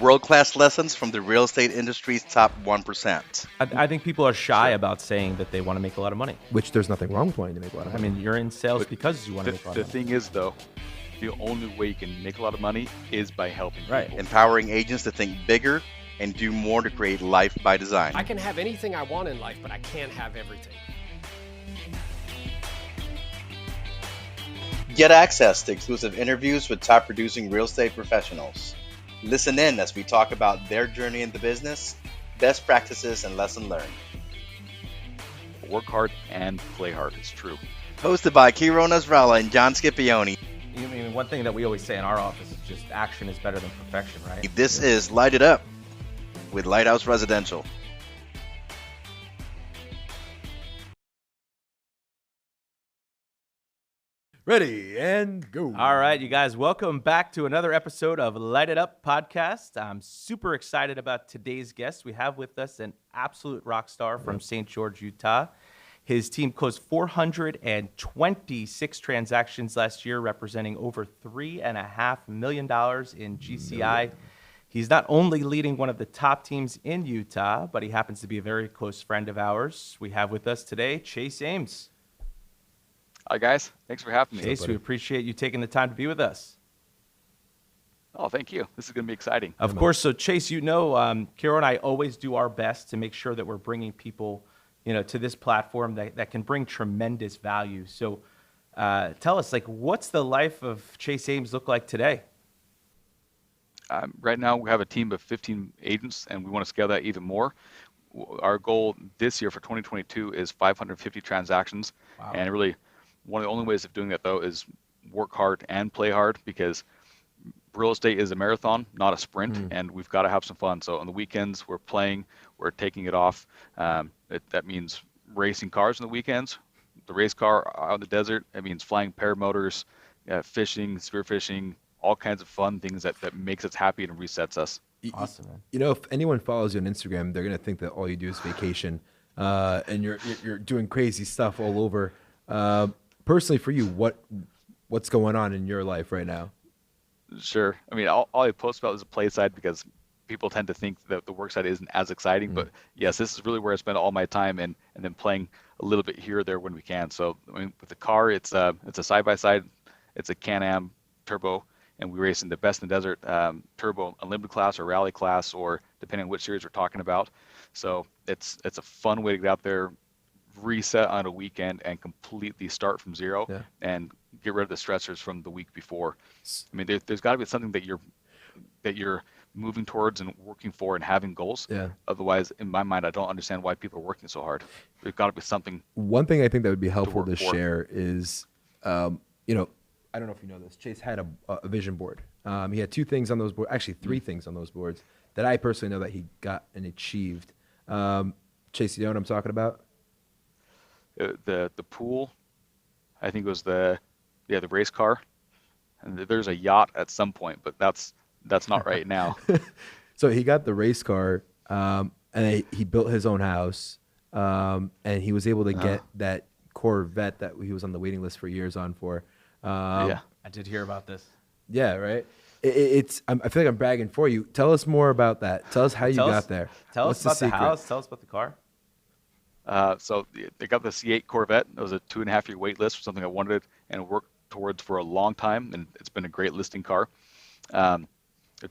World-class lessons from the real estate industry's top 1%. I think people are shy about saying that they want to make a lot of money. Which there's nothing wrong with wanting to make a lot of money. I mean, you're in sales But because you want to make a lot The of money. thing is, though, the only way you can make a lot of money is by helping Right. people. Empowering agents to think bigger and do more to create life by design. I can have anything I want in life, but I can't have everything. Get access to exclusive interviews with top producing real estate professionals. Listen in as we talk about their journey in the business, best practices, and lesson learned. Work hard and play hard. It's true. Hosted by KIRO, NASRALAH, and John SCIPIONE. I mean, one thing that we always say in our office is just action is better than perfection, right? This is Light It Up with Lighthouse Residential. Ready and go. All right, you guys, welcome back to another episode of Light It Up podcast. I'm super excited about today's guest. We have with us an absolute rock star from St. George, Utah. His team closed 426 transactions last year, representing over $3.5 million in GCI. He's not only leading one of the top teams in Utah, but he happens to be a very close friend of ours. We have with us today Chase Ames. Hi, guys. Thanks for having me. Chase, we appreciate you taking the time to be with us. Oh, thank you. This is going to be exciting. Of course. So, Chase, KIRO and I always do our best to make sure that we're bringing people, to this platform that can bring tremendous value. So, tell us, what's the life of Chase Ames look like today? Right now, we have a team of 15 agents, and we want to scale that even more. Our goal this year for 2022 is 550 transactions. Wow. And really, one of the only ways of doing that, though, is work hard and play hard, because real estate is a marathon, not a sprint, and we've got to have some fun. So on the weekends, we're playing, we're taking it off. That means racing cars on the weekends. The race car out in the desert, it means flying paramotors, fishing, spearfishing, all kinds of fun things that makes us happy and resets us. Awesome, man. If anyone follows you on Instagram, they're gonna think that all you do is vacation, and you're doing crazy stuff all over. Personally, for you, what's going on in your life right now? Sure. I mean, all I post about is the play side, because people tend to think that the work side isn't as exciting. But yes, this is really where I spend all my time, and then playing a little bit here or there when we can. So I mean, with the car, it's a side-by-side. It's a Can-Am turbo, and we race in the Best in the Desert turbo unlimited class or rally class, or depending on which series we're talking about. So it's a fun way to get out there, reset on a weekend, and completely start from zero, and get rid of the stressors from the week before. I mean, there's got to be something that you're moving towards and working for and having goals. Yeah. Otherwise, in my mind, I don't understand why people are working so hard. There's got to be something. One thing I think that would be helpful to work for. share is, I don't know if you know this, Chase had a vision board. He had two things on those boards, actually three things on those boards that I personally know that he got and achieved. Chase, you know what I'm talking about? The pool, I think it was the race car, and there's a yacht at some point, but that's not right now. So he got the race car, and he built his own house, and he was able to get that Corvette that he was on the waiting list for years on for. Yeah. I did hear about this. Yeah, right. I feel like I'm bragging for you. Tell us more about that. Tell us how you got there. Tell What's us about the secret? house. Tell us about the car. So they got the C8 Corvette. It was a 2.5-year wait list for something I wanted and worked towards for a long time, and it's been a great listing car. I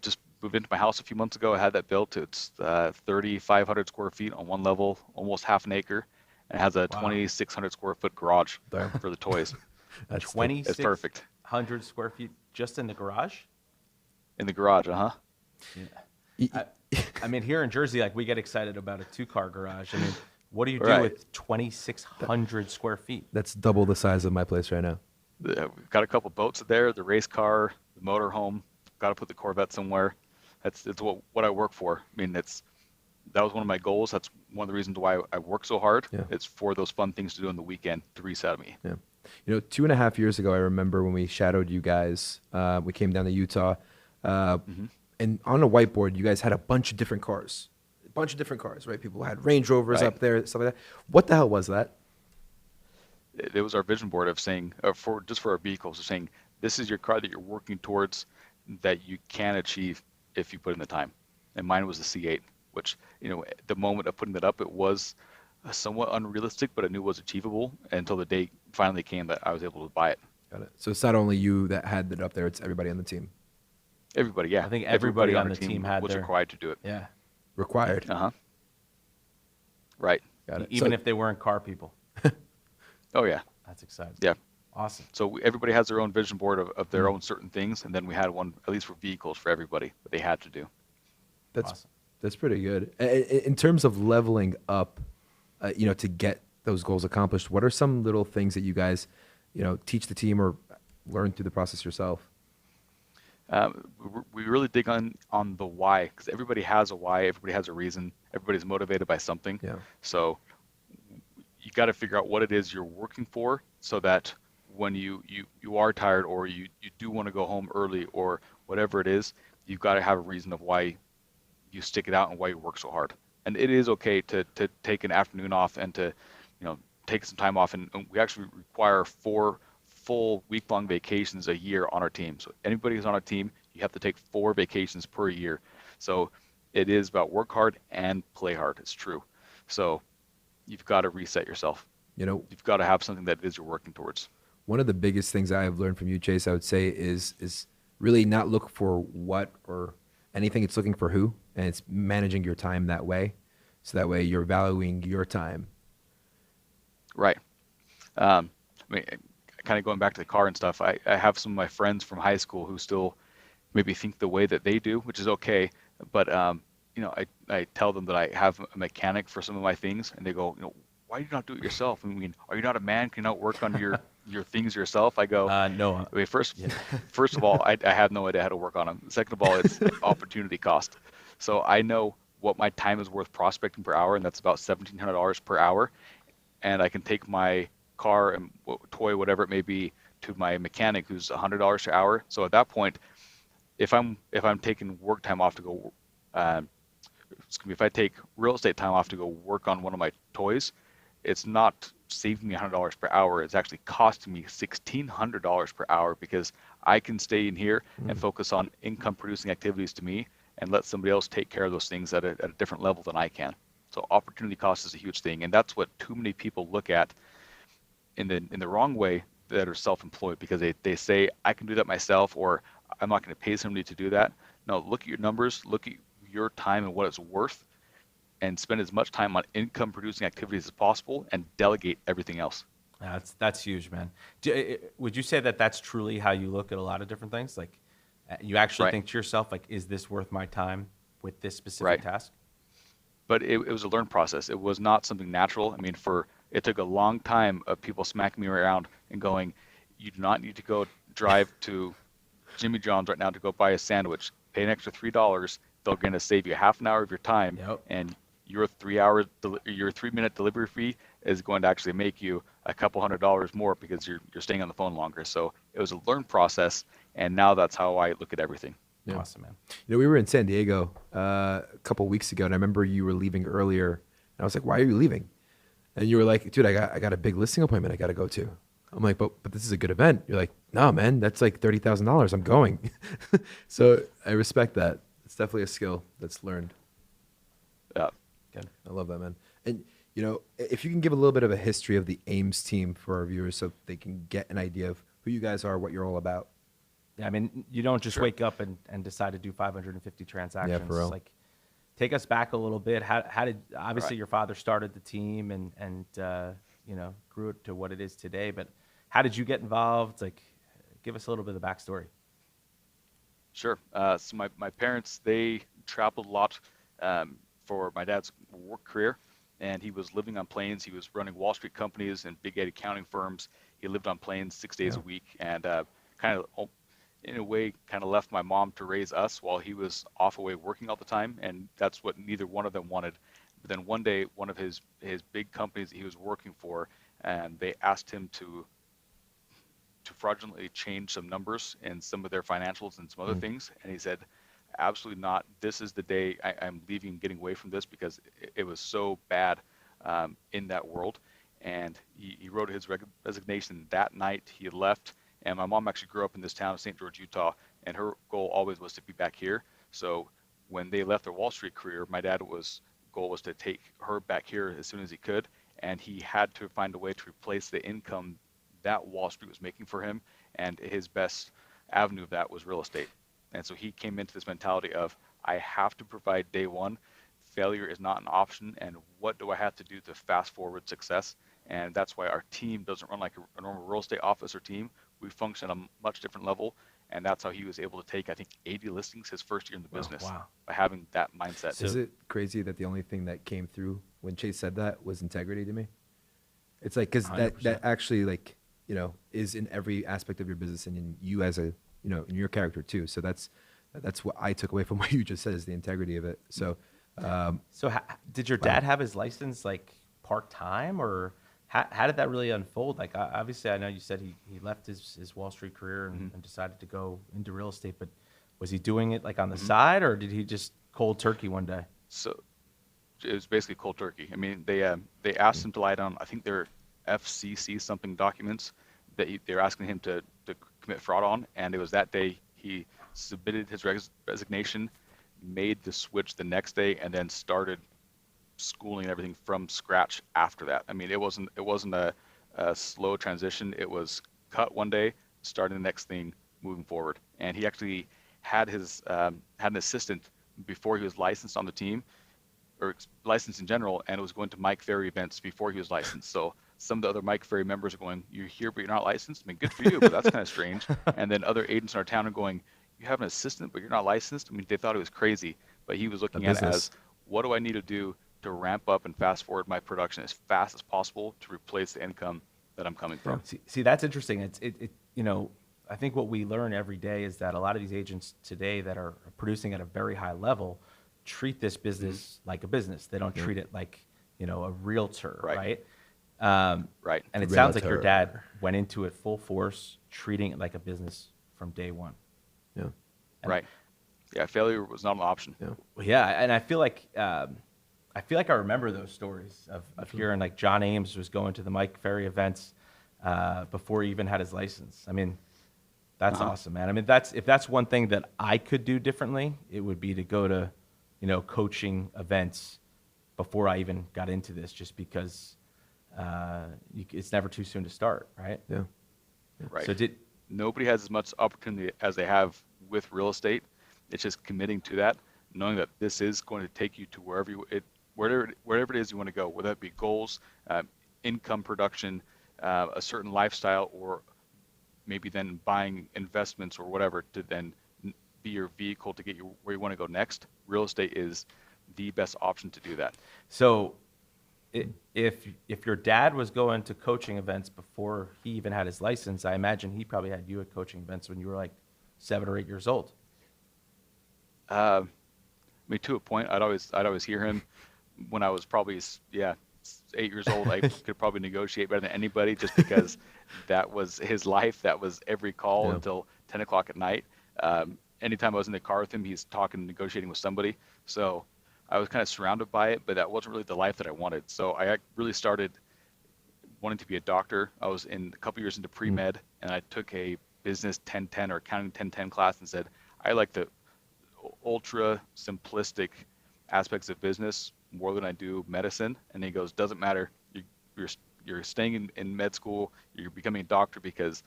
just moved into my house a few months ago. I had that built. It's 3,500 square feet on one level, almost half an acre, and it has a 2,600 square foot garage for the toys. That's It's perfect. 2,600 square feet just in the garage? In the garage, I mean, here in Jersey, we get excited about a 2-car garage. I mean, what do you do Right. with 2,600 square feet? That's double the size of my place right now. We've got a couple boats there, the race car, the motor home. Got to put the Corvette somewhere. It's what I work for. I mean, that was one of my goals. That's one of the reasons why I work so hard. Yeah. It's for those fun things to do on the weekend to reset me. Yeah. 2.5 years ago, I remember when we shadowed you guys, we came down to Utah, and on a whiteboard, you guys had a bunch of different cars. Right? People had Range Rovers up there, stuff like that. What the hell was that? It was our vision board of saying, for our vehicles, of saying, this is your car that you're working towards, that you can achieve if you put in the time. and mine was the C8, which, at the moment of putting that up, it was somewhat unrealistic, but I knew was achievable until the day finally came that I was able to buy it. Got it. So it's not only you that had it up there; it's everybody on the team. Everybody, yeah. I think everybody on our the team had was their required to do it. yeah. Required. Uh-huh. Right. Got it. Even So- if they weren't car people. Oh, yeah. That's exciting. Yeah. Awesome. So everybody has their own vision board of their own certain things, and then we had one, at least for vehicles, for everybody that they had to do. That's Awesome. that's pretty good. In terms of leveling up, to get those goals accomplished, what are some little things that you guys, teach the team or learn through the process yourself? We really dig on the why, because everybody has a why, everybody has a reason, everybody's motivated by something. Yeah. So you got to figure out what it is you're working for, so that when you are tired, or you do want to go home early, or whatever it is, you've got to have a reason of why you stick it out and why you work so hard. And it is okay to take an afternoon off and to take some time off, and we actually require 4 full week-long vacations a year on our team. So anybody who's on our team, you have to take 4 vacations per year. So it is about work hard and play hard. It's true. So you've got to reset yourself. You've got to have something that it is you're working towards. One of the biggest things I have learned from you, Chase, I would say is really not look for what or anything. It's looking for who, and it's managing your time that way. So that way you're valuing your time. Right. I mean, kind of going back to the car and stuff, I have some of my friends from high school who still maybe think the way that they do, which is okay. But, I tell them that I have a mechanic for some of my things, and they go, why do you not do it yourself? I mean, are you not a man? Can you not work on your things yourself? I go, No. I mean, first of all, I have no idea how to work on them. Second of all, it's opportunity cost. So I know what my time is worth prospecting per hour, and that's about $1,700 per hour. And I can take my car and toy, whatever it may be, to my mechanic, who's $100 per hour. So at that point, if I'm taking work time off to go, if I take real estate time off to go work on one of my toys, it's not saving me $100 per hour. It's actually costing me $1,600 per hour, because I can stay in here and focus on income producing activities to me, and let somebody else take care of those things at a different level than I can. So opportunity cost is a huge thing, and that's what too many people look at in the wrong way, that are self-employed, because they say, I can do that myself, or I'm not going to pay somebody to do that. No, look at your numbers, look at your time and what it's worth, and spend as much time on income producing activities as possible, and delegate everything else. That's huge, man. Would you say that that's truly how you look at a lot of different things? Like, you actually think to yourself, like, is this worth my time with this specific task? But it was a learned process. It was not something natural. I mean, it took a long time of people smacking me around and going, you do not need to go drive to Jimmy John's right now to go buy a sandwich. Pay an extra $3. They're going to save you half an hour of your time, and your 3-minute delivery fee is going to actually make you a couple $100 more, because you're staying on the phone longer. So it was a learned process, and now that's how I look at everything. Yeah. Awesome, man. We were in San Diego a couple weeks ago, and I remember you were leaving earlier. And I was like, "Why are you leaving?" And you were like, "Dude, I got a big listing appointment I got to go to." I'm like, "But this is a good event." You're like, "No, man, that's like $30,000. I'm going." So I respect that. It's definitely a skill that's learned. Yeah, good. I love that, man. And if you can give a little bit of a history of the Ames team for our viewers, so they can get an idea of who you guys are, what you're all about. Yeah, I mean, you don't just wake up and decide to do 550 transactions. Yeah, for real. Like, take us back a little bit. How did obviously your father started the team and grew it to what it is today, but how did you get involved? Like, give us a little bit of the backstory. Sure. So my parents, they traveled a lot for my dad's work career, and he was living on planes. He was running Wall Street companies and big accounting firms. He lived on planes 6 days a week, and in a way, kind of left my mom to raise us while he was off away working all the time, and that's what neither one of them wanted. But then one day, one of his big companies that he was working for, and they asked him to fraudulently change some numbers in some of their financials and some other things, and he said, absolutely not. This is the day I'm leaving, getting away from this, because it was so bad in that world. And he wrote his resignation that night. He left. And my mom actually grew up in this town of St. George, Utah, and her goal always was to be back here. So when they left their Wall Street career, my dad goal was to take her back here as soon as he could, and he had to find a way to replace the income that Wall Street was making for him, and his best avenue of that was real estate. And so he came into this mentality of, I have to provide day one. Failure is not an option, and what do I have to do to fast forward success? And that's why our team doesn't run like a normal real estate office or team. We function at a much different level, and that's how he was able to take, I think, 80 listings his first year in the business by having that mindset. So, is it crazy that the only thing that came through when Chase said that was integrity to me? It's like, because that actually, like, you know, is in every aspect of your business and in you as a, you know, in your character too. So that's what I took away from what you just said, is the integrity of it. So, did your dad have his license like part-time, or how did that really unfold? Like, obviously I know you said he left his Wall Street career and decided to go into real estate, but was he doing it like on the side, or did he just cold turkey one day? So it was basically cold turkey. I mean, they asked him to lie down, I think they're FCC something documents that they're asking him to commit fraud on, and it was that day he submitted his resignation, made the switch the next day, and then started schooling and everything from scratch after that. I mean, it wasn't a slow transition. It was cut one day, starting the next thing, moving forward. And he actually had his had an assistant before he was licensed on the team, or licensed in general, and was going to Mike Ferry events before he was licensed. So some of the other Mike Ferry members are going, "You're here, but you're not licensed." I mean, good for you, but that's kind of strange. And then other agents in our town are going, "You have an assistant, but you're not licensed." I mean, they thought it was crazy, but he was looking at it as, what do I need to do to ramp up and fast forward my production as fast as possible to replace the income that I'm coming from? See, that's interesting. It you know, I think what we learn every day is that a lot of these agents today that are producing at a very high level treat this business like a business. They don't treat it like, you know, a realtor, right? Right. And it sounds like your dad went into it full force, treating it like a business from day one. Yeah. Right. Yeah. Failure was not an option. Yeah. Well, yeah, and I feel like I remember those stories of hearing like John Ames was going to the Mike Ferry events before he even had his license. I mean, that's awesome, man. I mean, if that's one thing that I could do differently, it would be to go to, you know, coaching events before I even got into this, just because it's never too soon to start, right? Yeah. Right. So nobody has as much opportunity as they have with real estate. It's just committing to that, knowing that this is going to take you to wherever it is you want to go, whether it be goals, income production, a certain lifestyle, or maybe then buying investments or whatever to then be your vehicle to get you where you want to go next. Real estate is the best option to do that. So if your dad was going to coaching events before he even had his license, I imagine he probably had you at coaching events when you were like 7 or 8 years old. I mean, to a point, I'd always hear him when I was probably 8 years old. I could probably negotiate better than anybody, just because that was his life. That was every call until 10 o'clock at night. Anytime I was in the car with him, he's talking, negotiating with somebody. So I was kind of surrounded by it, but that wasn't really the life that I wanted. So I really started wanting to be a doctor. I was in a couple years into pre-med, and I took a business 1010 or accounting 1010 class and said, I like the ultra simplistic aspects of business more than I do medicine. And he goes, doesn't matter. You're staying in med school. You're becoming a doctor because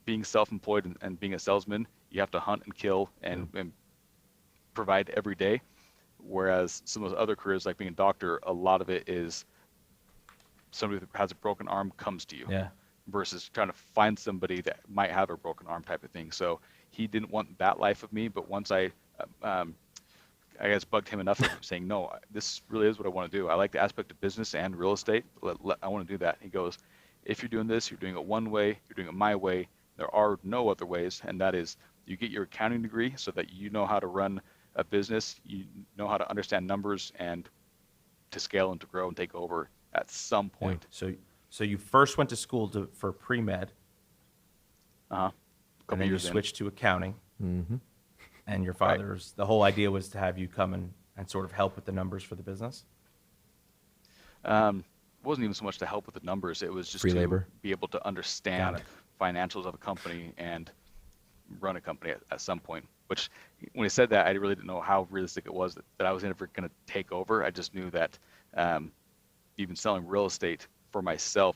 being self-employed and being a salesman, you have to hunt and kill and provide every day. Whereas some of those other careers, like being a doctor, a lot of it is somebody that has a broken arm comes to you, versus trying to find somebody that might have a broken arm type of thing. So he didn't want that life of me. But once I guess bugged him enough of saying, no, this really is what I want to do. I like the aspect of business and real estate. I want to do that. He goes, if you're doing this, you're doing it one way, you're doing it my way. There are no other ways. And that is, you get your accounting degree so that you know how to run a business, you know how to understand numbers and to scale and to grow and take over at some point. So you first went to school for pre-med. And then you switched to accounting. And your father's, the whole idea was to have you come and sort of help with the numbers for the business? It wasn't even so much to help with the numbers. It was just to be able to understand financials of a company and run a company at some point. which when he said that, I really didn't know how realistic it was that I was ever going to take over. I just knew that even selling real estate for myself,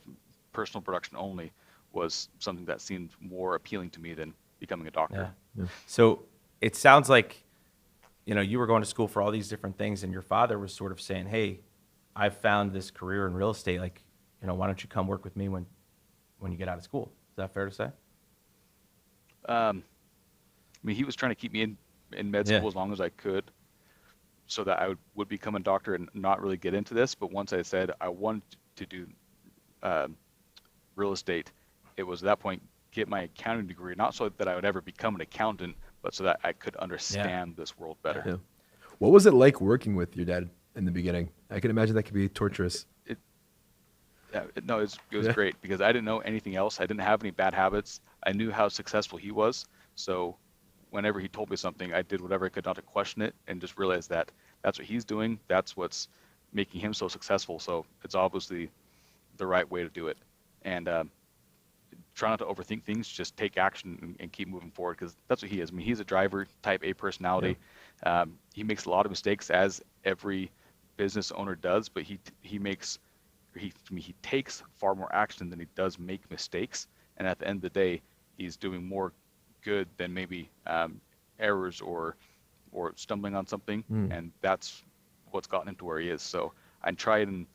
personal production only, was something that seemed more appealing to me than becoming a doctor. Yeah. So it sounds like, you were going to school for all these different things, and your father was sort of saying, "Hey, I've found this career in real estate. Like, why don't you come work with me when you get out of school?" Is that fair to say? I mean, he was trying to keep me in med school as long as I could, so that I would become a doctor and not really get into this. But once I said I wanted to do real estate, it was at that point get my accounting degree, not so that I would ever become an accountant, but so that I could understand this world better. Yeah. What was it like working with your dad in the beginning? I can imagine that could be torturous. It was great because I didn't know anything else. I didn't have any bad habits. I knew how successful he was. So whenever he told me something, I did whatever I could not to question it and just realize that that's what he's doing. That's what's making him so successful. So it's obviously the right way to do it. And try not to overthink things, just take action and keep moving forward, because that's what he is. I mean, he's a driver, type A personality. Yeah. He makes a lot of mistakes, as every business owner does, but he takes far more action than he does make mistakes. And at the end of the day, he's doing more good than maybe errors or stumbling on something. And that's what's gotten him to where he is. So I try and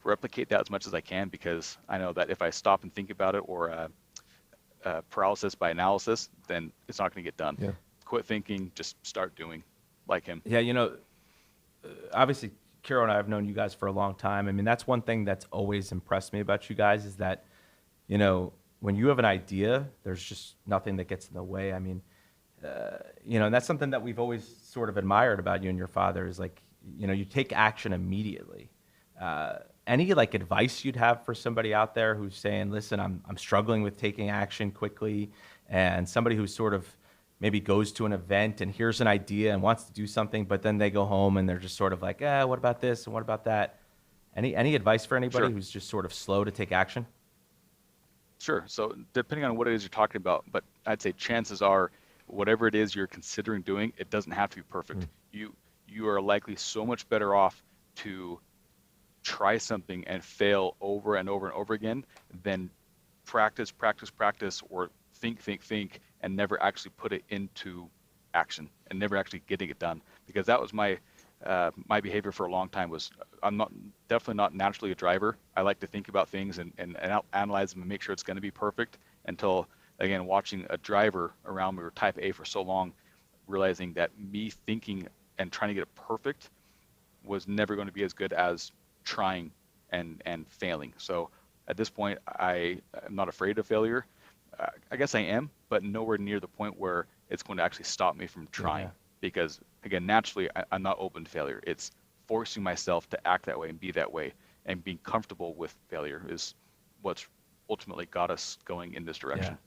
replicate that as much as I can, because I know that if I stop and think about it, or paralysis by analysis, then it's not going to get done. Yeah. Quit thinking, just start doing like him. Yeah, obviously KIRO and I have known you guys for a long time. I mean, that's one thing that's always impressed me about you guys, is that, when you have an idea, there's just nothing that gets in the way. I mean, and that's something that we've always sort of admired about you and your father, is like, you take action immediately. Any advice you'd have for somebody out there who's saying, listen, I'm struggling with taking action quickly, and somebody who sort of maybe goes to an event and hears an idea and wants to do something, but then they go home and they're just sort of like, what about this and what about that? Any advice for anybody who's just sort of slow to take action? Sure. So depending on what it is you're talking about, but I'd say chances are whatever it is you're considering doing, it doesn't have to be perfect. You are likely so much better off to try something and fail over and over and over again than practice, or think, and never actually put it into action and never actually getting it done. Because that was my behavior for a long time. Was I'm definitely not naturally a driver. I like to think about things and analyze them and make sure it's going to be perfect, until, again, watching a driver around me or type A for so long, realizing that me thinking and trying to get it perfect was never going to be as good as trying and failing. So at this point, I am not afraid of failure. I guess I am, but nowhere near the point where it's going to actually stop me from trying. Yeah. Because, again, naturally, I'm not open to failure. It's forcing myself to act that way and be that way, and being comfortable with failure is what's ultimately got us going in this direction. Yeah.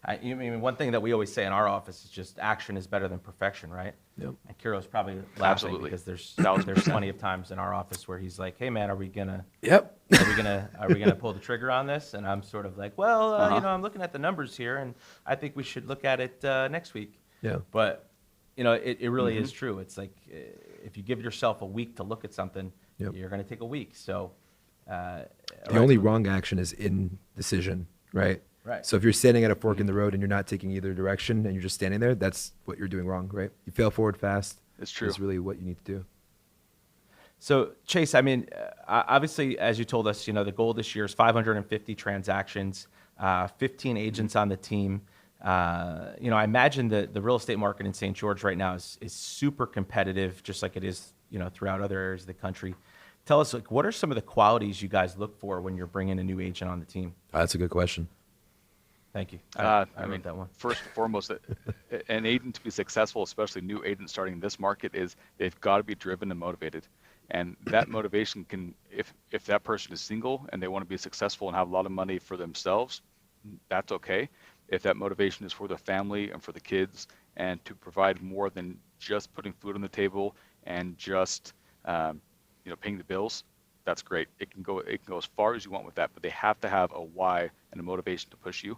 I mean, one thing that we always say in our office is just action is better than perfection, right? Yep. And KIRO's probably laughing because there's plenty of times in our office where he's like, "Hey, man, are we gonna pull the trigger on this?" And I'm sort of like, "Well, I'm looking at the numbers here, and I think we should look at it next week." Yeah. But it really is true. It's like if you give yourself a week to look at something, you're going to take a week. So the only wrong action is indecision, right? Right. So if you're standing at a fork in the road and you're not taking either direction and you're just standing there, that's what you're doing wrong, right? You fail forward fast. It's true. That's really what you need to do. So Chase, I mean, obviously, as you told us, the goal this year is 550 transactions, 15 agents on the team. I imagine the real estate market in St. George right now is super competitive, just like it is, throughout other areas of the country. Tell us, what are some of the qualities you guys look for when you're bringing a new agent on the team? That's a good question. Thank you. I mean, that one. First and foremost, an agent to be successful, especially new agents starting in this market, is they've got to be driven and motivated. And that motivation can, if that person is single and they want to be successful and have a lot of money for themselves, that's okay. If that motivation is for the family and for the kids, and to provide more than just putting food on the table and just paying the bills, that's great. It can go as far as you want with that, but they have to have a why and a motivation to push you.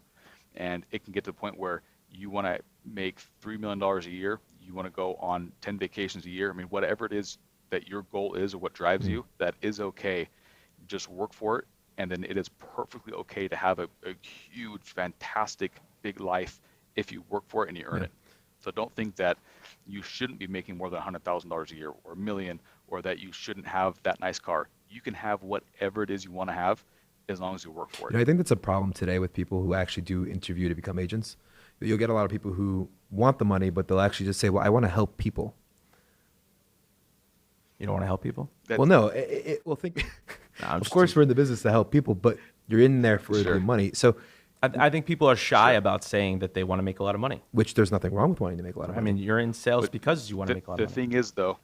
And it can get to the point where you want to make $3 million a year. you want to go on 10 vacations a year. I mean, whatever it is that your goal is or what drives you, that is okay. Just work for it. And then it is perfectly okay to have a huge, fantastic, big life if you work for it and you earn it. So don't think that you shouldn't be making more than $100,000 a year or $1 million, or that you shouldn't have that nice car. You can have whatever it is you want to have as long as you work for it. I think that's a problem today with people who actually do interview to become agents. You'll get a lot of people who want the money, but they'll actually just say, well, I want to help people. You don't want to help people? Well, no. Well, think. No, of course, we're in the business to help people, but you're in there for the money. So I think people are shy about saying that they want to make a lot of money. Which there's nothing wrong with wanting to make a lot of money. I mean, you're in sales because you want to make a lot of money. The thing is, though,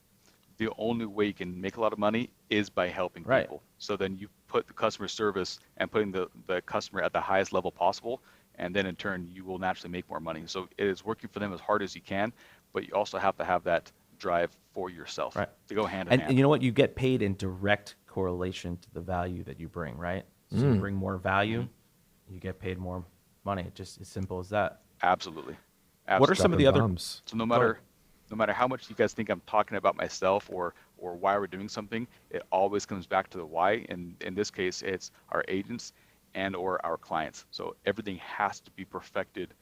the only way you can make a lot of money is by helping people. So then you put the customer service and putting the customer at the highest level possible, and then in turn, you will naturally make more money. So it is working for them as hard as you can, but you also have to have that drive for yourself to go hand in hand. And you know what? You get paid in direct correlation to the value that you bring, right? So you bring more value, you get paid more money. Just as simple as that. Absolutely. What are some of the other? So no matter how much you guys think I'm talking about myself or why we're doing something, it always comes back to the why. And in this case, it's our agents and or our clients. So everything has to be perfected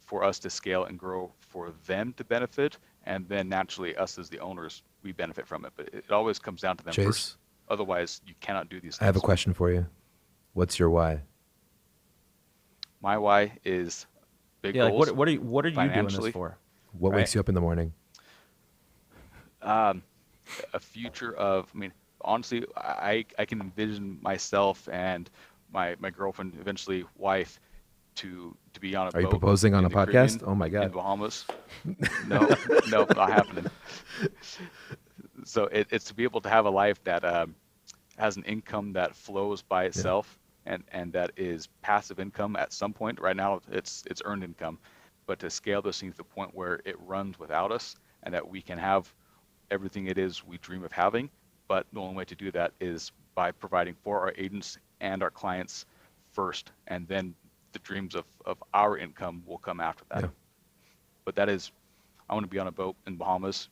for us to scale and grow, for them to benefit, and then naturally us as the owners, we benefit from it. But it always comes down to them first. Otherwise, you cannot do these things. I have a question for you. What's your why? My why is big goals. Like what are you doing this for? What wakes you up in the morning? A future of, I mean, honestly, I can envision myself and my girlfriend, eventually wife, to be on a boat. Are you proposing on a podcast? Caribbean, oh my God. in Bahamas. No, not happening. So it's to be able to have a life that has an income that flows by itself and that is passive income at some point. Right now, it's earned income, but to scale this thing to the point where it runs without us and that we can have everything it is we dream of having. But the only way to do that is by providing for our agents and our clients first, and then the dreams of our income will come after that. But that is, I want to be on a boat in Bahamas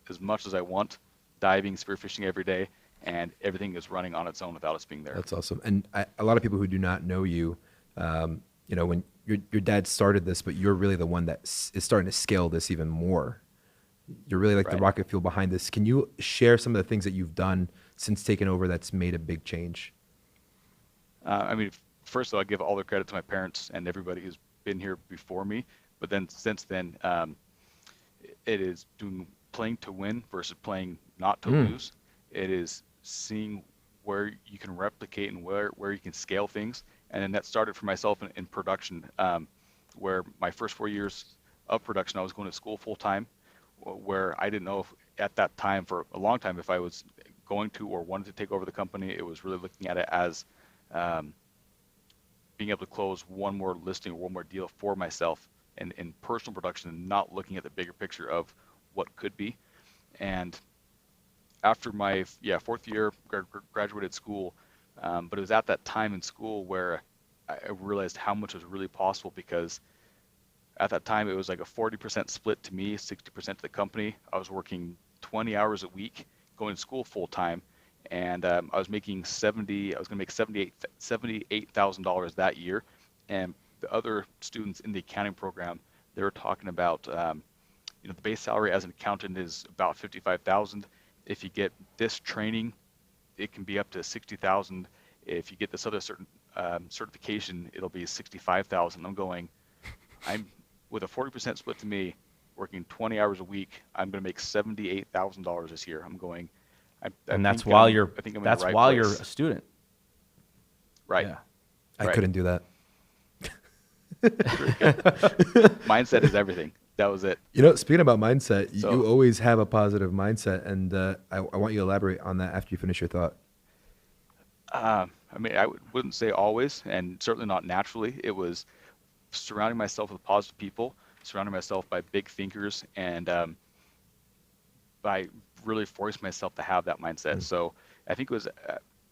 as much as I want, diving, spearfishing every day, and everything is running on its own without us being there. That's awesome. And a lot of people who do not know you, when your dad started this, but you're really the one that is starting to scale this even more. You're really like the rocket fuel behind this. Can you share some of the things that you've done since taking over that's made a big change? I mean, first of all, I give all the credit to my parents and everybody who's been here before me. But then since then, it is playing to win versus playing not to lose. It is seeing where you can replicate and where you can scale things. And then that started for myself in production, where my first 4 years of production, I was going to school full time, where I didn't know if, at that time, for a long time, if I was going to or wanted to take over the company. It was really looking at it as being able to close one more listing or one more deal for myself in personal production, and not looking at the bigger picture of what could be. And after my fourth year, graduated school, but it was at that time in school where I realized how much was really possible, because at that time it was like a 40% split to me, 60% to the company. I was working 20 hours a week, going to school full time, and I was making I was going to make $78,000 that year. And the other students in the accounting program, they were talking about, the base salary as an accountant is about $55,000. If you get this training, it can be up to $60,000. If you get this other certain certification, it'll be $65,000. I'm going, with a 40% split to me, working 20 hours a week, I'm going to make $78,000 this year. I'm going, and that's while you're a student. Right. Yeah. I couldn't do that. Mindset is everything. That was it. Speaking about mindset, you always have a positive mindset, and I want you to elaborate on that after you finish your thought. I wouldn't say always, and certainly not naturally. It was surrounding myself with positive people, surrounding myself by big thinkers, and by really forcing myself to have that mindset. So I think it was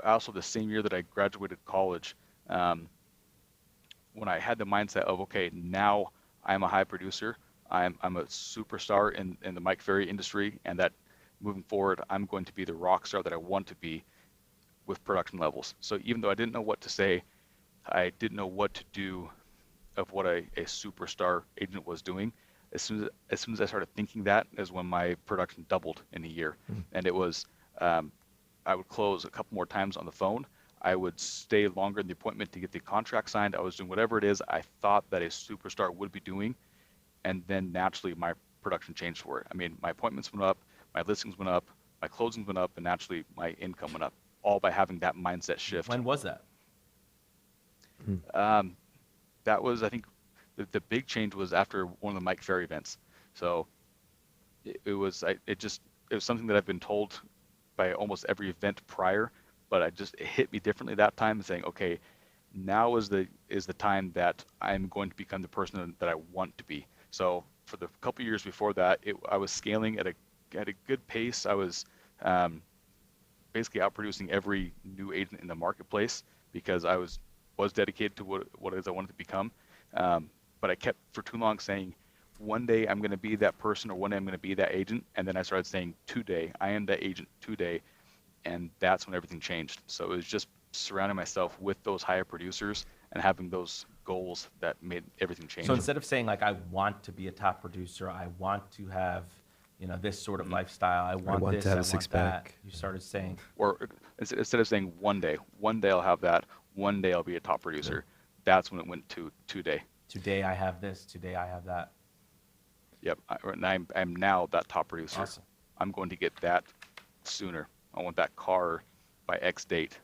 also the same year that I graduated college, when I had the mindset of, okay, now I'm a high producer. I'm a superstar in the Mike Ferry industry, and that moving forward, I'm going to be the rock star that I want to be with production levels. So even though I didn't know what to say, I didn't know what to do of what a superstar agent was doing. As soon as I started thinking that is when my production doubled in a year. And it was, I would close a couple more times on the phone. I would stay longer in the appointment to get the contract signed. I was doing whatever it is I thought that a superstar would be doing. And then naturally my production changed for it. I mean, my appointments went up, my listings went up, my closings went up, and naturally my income went up, all by having that mindset shift. When was that? That was, I think, the big change was after one of the Mike Ferry events. So it was something that I've been told by almost every event prior, but it hit me differently that time, saying, okay, now is the time that I'm going to become the person that I want to be. So for the couple years before that, I was scaling at a good pace. I was basically outproducing every new agent in the marketplace because I was dedicated to what it is I wanted to become. But I kept for too long saying, one day I'm going to be that person, or one day I'm going to be that agent. And then I started saying, today, I am that agent today. And that's when everything changed. So it was just surrounding myself with those higher producers and having those goals that made everything change. So instead of saying like, I want to be a top producer, I want to have, this sort of lifestyle, I want this, to have I a want six-pack. that. You started saying, or instead of saying one day I'll have that, one day I'll be a top producer. That's when it went to today. today I have this, today I have that. Yep, and I'm now that top producer. Awesome. I'm going to get that sooner. I want that car by X date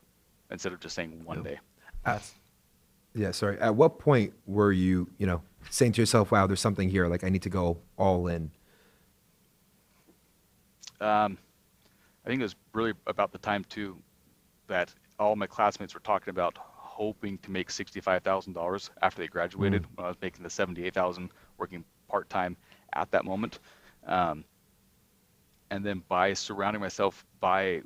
instead of just saying one day. Yeah, sorry. At what point were you, saying to yourself, wow, there's something here, like I need to go all in? I think it was really about the time too that all my classmates were talking about hoping to make $65,000 after they graduated, when I was making the $78,000 working part-time at that moment. And then by surrounding myself by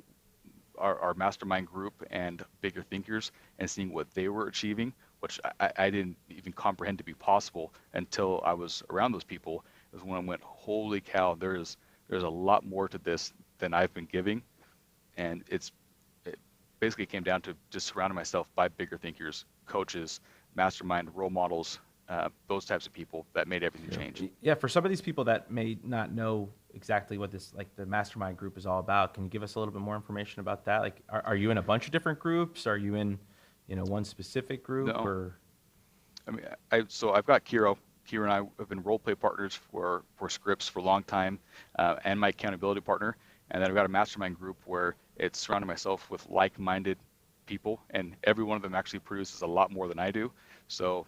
our mastermind group and bigger thinkers and seeing what they were achieving, which I didn't even comprehend to be possible until I was around those people, is when I went, holy cow, there's a lot more to this than I've been giving. And it basically came down to just surrounding myself by bigger thinkers, coaches, mastermind, role models, those types of people that made everything change. Yeah, for some of these people that may not know exactly what this, like the mastermind group is all about, can you give us a little bit more information about that? Like, are you in a bunch of different groups? Are you in, one specific group? No. Or? I mean, I've got KIRO. KIRO and I have been role play partners for scripts for a long time, and my accountability partner. And then I've got a mastermind group where it's surrounding myself with like-minded people, and every one of them actually produces a lot more than I do. So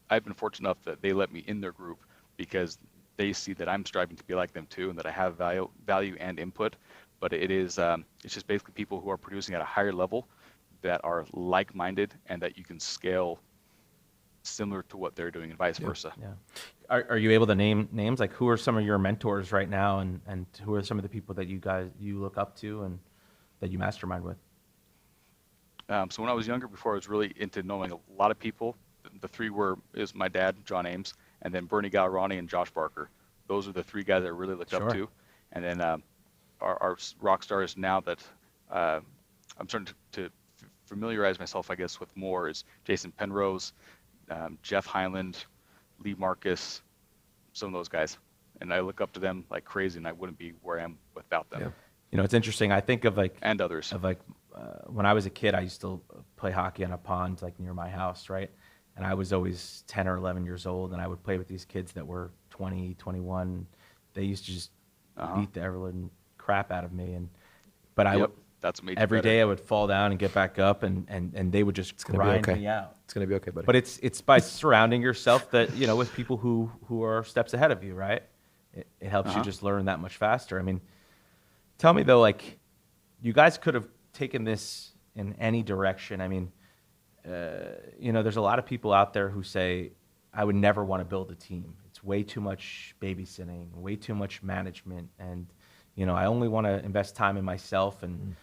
I've been fortunate enough that they let me in their group because they see that I'm striving to be like them too, and that I have value and input. But it's just basically people who are producing at a higher level that are like-minded and that you can scale similar to what they're doing and vice versa. Yeah. Are you able to name names? Like, who are some of your mentors right now, and who are some of the people that you look up to and that you mastermind with? So when I was younger, before I was really into knowing a lot of people, the three is my dad, John Ames, and then Bernie Gallerani and Josh Barker. Those are the three guys I really looked up to. And then our rock stars now that I'm starting to familiarize myself, I guess, with more is Jason Penrose, Jeff Hyland, Lee Marcus, some of those guys. And I look up to them like crazy, and I wouldn't be where I am without them. Yeah. It's interesting. I think of and others. When I was a kid, I used to play hockey on a pond like near my house, right? And I was always 10 or 11 years old, and I would play with these kids that were 20, 21. They used to just beat the ever-living crap out of me. But I would, that's what made every day I would fall down and get back up, and they would just grind me out. It's going to be okay, buddy. But it's by surrounding yourself that, with people who are steps ahead of you, right? It helps you just learn that much faster. I mean, tell me, though, like, you guys could have taken this in any direction. I mean, there's a lot of people out there who say, I would never want to build a team. It's way too much babysitting, way too much management. And, I only want to invest time in myself, and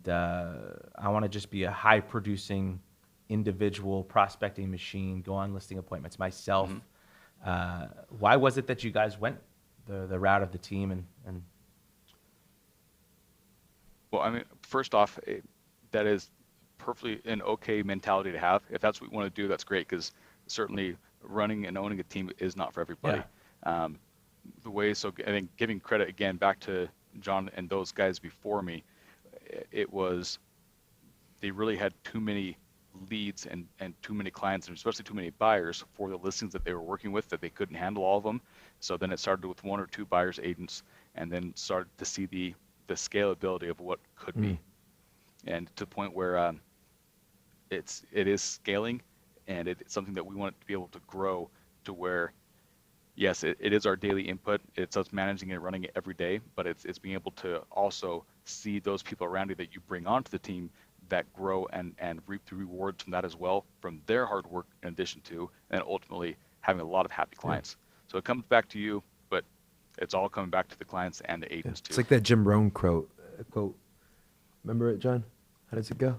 I want to just be a high producing individual prospecting machine, go on listing appointments myself. Why was it that you guys went the route of the team and Well, I mean, first off, that is perfectly an okay mentality to have. If that's what we want to do, that's great, because certainly running and owning a team is not for everybody. So I think giving credit again back to John and those guys before me, it was they really had too many leads and too many clients, and especially too many buyers for the listings that they were working with, that they couldn't handle all of them. So then it started with 1 or 2 buyers agents, and then started to see the scalability of what could be, and to the point where it is scaling, and it's something that we want to be able to grow to where, yes, it is our daily input. It's us managing and running it every day, but it's being able to also see those people around you that you bring onto the team that grow and reap the rewards from that as well, from their hard work in addition to, and ultimately having a lot of happy clients. So it comes back to you, but it's all coming back to the clients and the agents too. It's like that Jim Rohn quote. Remember it, John? How does it go?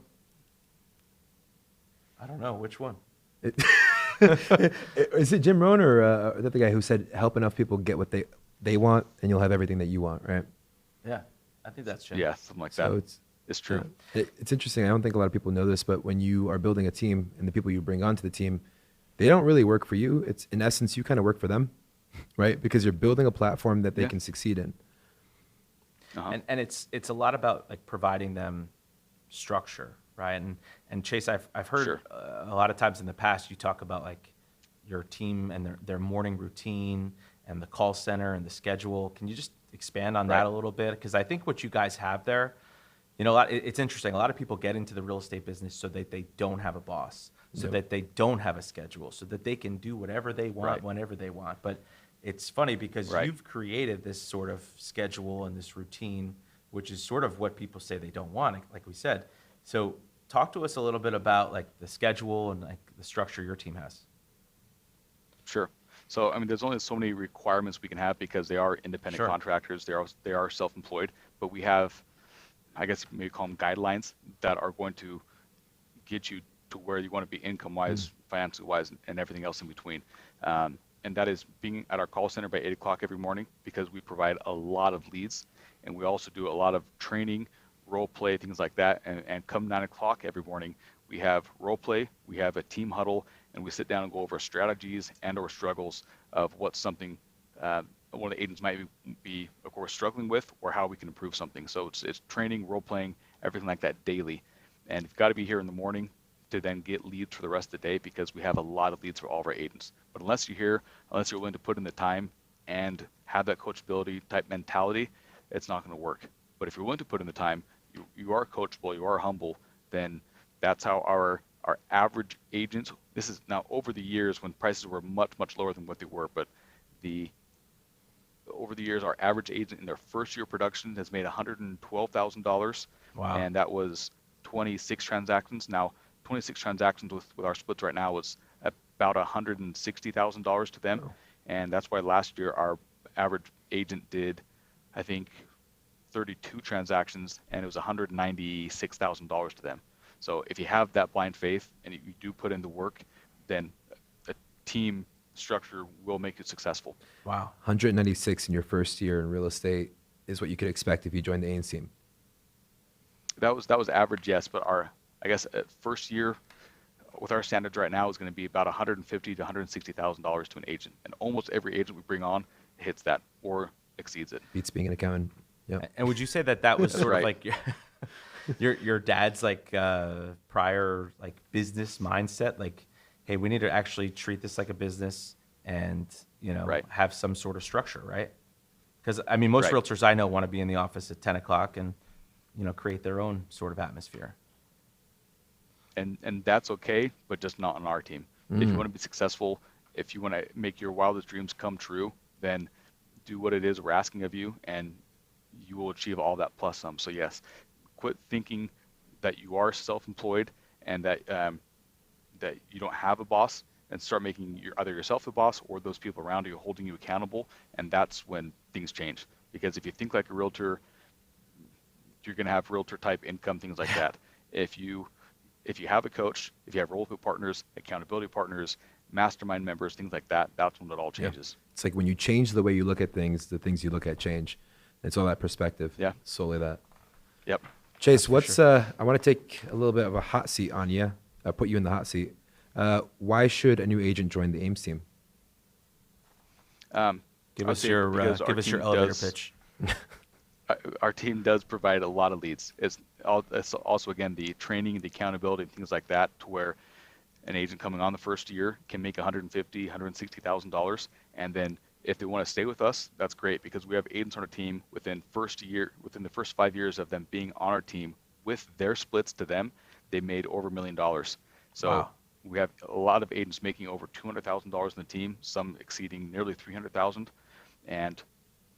I don't know which one. Is it Jim Rohn or is that the guy who said, help enough people get what they want and you'll have everything that you want, right? Yeah, I think that's Jim. Yeah, something like that. So it's true. It's interesting. I don't think a lot of people know this, but when you are building a team and the people you bring onto the team, they don't really work for you. It's in essence, you kind of work for them, right? Because you're building a platform that they can succeed in. And it's a lot about like providing them structure, right? And Chase, I've heard a lot of times in the past you talk about like your team and their morning routine and the call center and the schedule. Can you just expand on that a little bit? Because I think what you guys have there, you know, it's interesting. A lot of people get into the real estate business so that they don't have a boss, so that they don't have a schedule, so that they can do whatever they want whenever they want. But it's funny because you've created this sort of schedule and this routine, which is sort of what people say they don't want, like we said. So talk to us a little bit about like the schedule and like the structure your team has. Sure. So, I mean, there's only so many requirements we can have because they are independent contractors. They are self-employed, but we have, I guess you may call them guidelines that are going to get you to where you want to be income-wise, financially-wise, and everything else in between. And that is being at our call center by 8 o'clock every morning, because we provide a lot of leads, and we also do a lot of training, role play, things like that. And come 9 o'clock every morning, we have role play, we have a team huddle, and we sit down and go over strategies and or struggles of what something one of the agents might be, of course, struggling with, or how we can improve something. So it's training, role playing, everything like that daily. And you've got to be here in the morning to then get leads for the rest of the day, because we have a lot of leads for all of our agents. But unless you're here, unless you're willing to put in the time and have that coachability type mentality, it's not going to work. But if you're willing to put in the time, you are coachable, you are humble, then that's how our average agents, this is now over the years when prices were much, much lower than what they were, but over the years, our average agent in their first year of production has made $112,000. Wow. And that was 26 transactions. Now, 26 transactions with our splits right now was about $160,000 to them. Oh. And that's why last year our average agent did, I think, 32 transactions, and it was $196,000 to them. So if you have that blind faith and you do put in the work, then a team structure will make you successful. Wow. 196 in your first year in real estate is what you could expect if you joined the Ames team. That was average, yes, but I guess first year with our standards right now is going to be about $150,000 to $160,000 to an agent, and almost every agent we bring on hits that or exceeds it. Beats being an accountant. Yeah. And would you say that was sort of right. like your dad's like prior like business mindset, like, hey, we need to actually treat this like a business and, you know, have some sort of structure, right? Because, I mean, most realtors I know want to be in the office at 10 o'clock and, you know, create their own sort of atmosphere. And that's okay, but just not on our team. If you want to be successful, if you want to make your wildest dreams come true, then do what it is we're asking of you, and you will achieve all that plus some. So yes, quit thinking that you are self-employed and that that you don't have a boss, and start making either yourself the boss or those people around you holding you accountable. And that's when things change. Because if you think like a realtor, you're going to have realtor type income, things like that. If you have a coach, if you have role play partners, accountability partners, mastermind members, things like that, that's when it all changes. Yeah. It's like when you change the way you look at things, the things you look at change. It's all that perspective. Yeah. Solely that. Yep. Chase, I want to take a little bit of a hot seat on you, put you in the hot seat. Why should a new agent join the Ames team? Give us your elevator pitch. Our team does provide a lot of leads. It's also, again, the training, the accountability, things like that, to where an agent coming on the first year can make $150,000, $160,000, and then if they want to stay with us, that's great, because we have agents on our team within the first 5 years of them being on our team, with their splits to them, they made over $1 million. So wow. We have a lot of agents making over $200,000 in the team, some exceeding nearly $300,000. And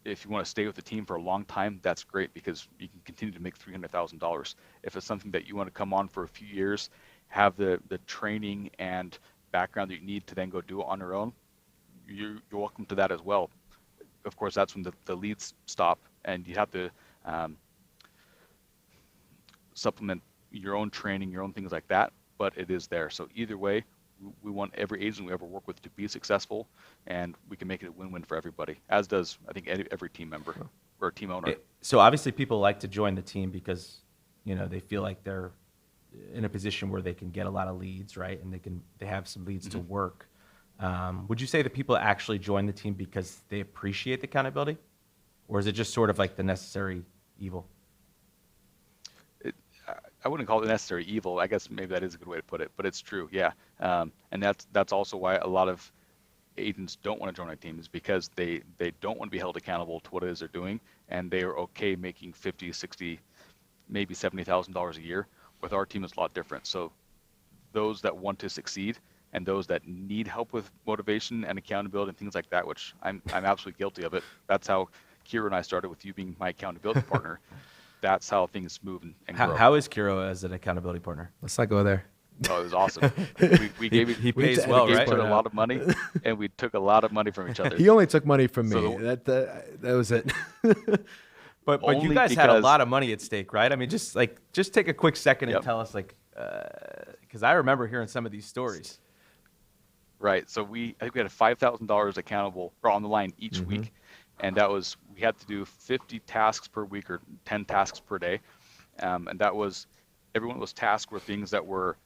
if you want to stay with the team for a long time, that's great, because you can continue to make $300,000. If it's something that you want to come on for a few years, have the training and background that you need to then go do it on your own, you're welcome to that as well. Of course, that's when the leads stop, and you have to supplement your own training, your own things like that, but it is there. So either way, we want every agent we ever work with to be successful, and we can make it a win-win for everybody, as does, I think, every team member or team owner. So obviously people like to join the team because, they feel like they're in a position where they can get a lot of leads, right? And they have some leads to work. Would you say that people actually join the team because they appreciate the accountability, or is it just sort of like the necessary evil? I wouldn't call it necessary evil. I guess maybe that is a good way to put it, but it's true, yeah. And that's also why a lot of agents don't want to join our team, is because they don't want to be held accountable to what it is they're doing, and they are okay making $50,000, $60,000, maybe $70,000 a year. With our team, it's a lot different. So those that want to succeed and those that need help with motivation and accountability and things like that, which I'm absolutely guilty of it. That's how KIRO and I started, with you being my accountability partner. That's how things move and grow. How is KIRO as an accountability partner? Let's not go there. Oh, it was awesome. We gave he pays well, right? We a lot of money, and we took a lot of money from each other. He only took money from me. So that was it. But you guys had a lot of money at stake, right? I mean, just take a quick second and tell us, because I remember hearing some of these stories. Right. So I think we had $5,000 accountable or on the line each week, and that was, we had to do 50 tasks per week or 10 tasks per day, and that was, every one of those tasks were things that were